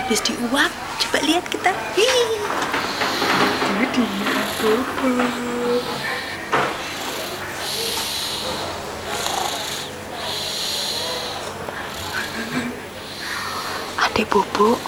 habis diuap. Coba lihat kita. Tuh dia, Bobo. Adik Bobo.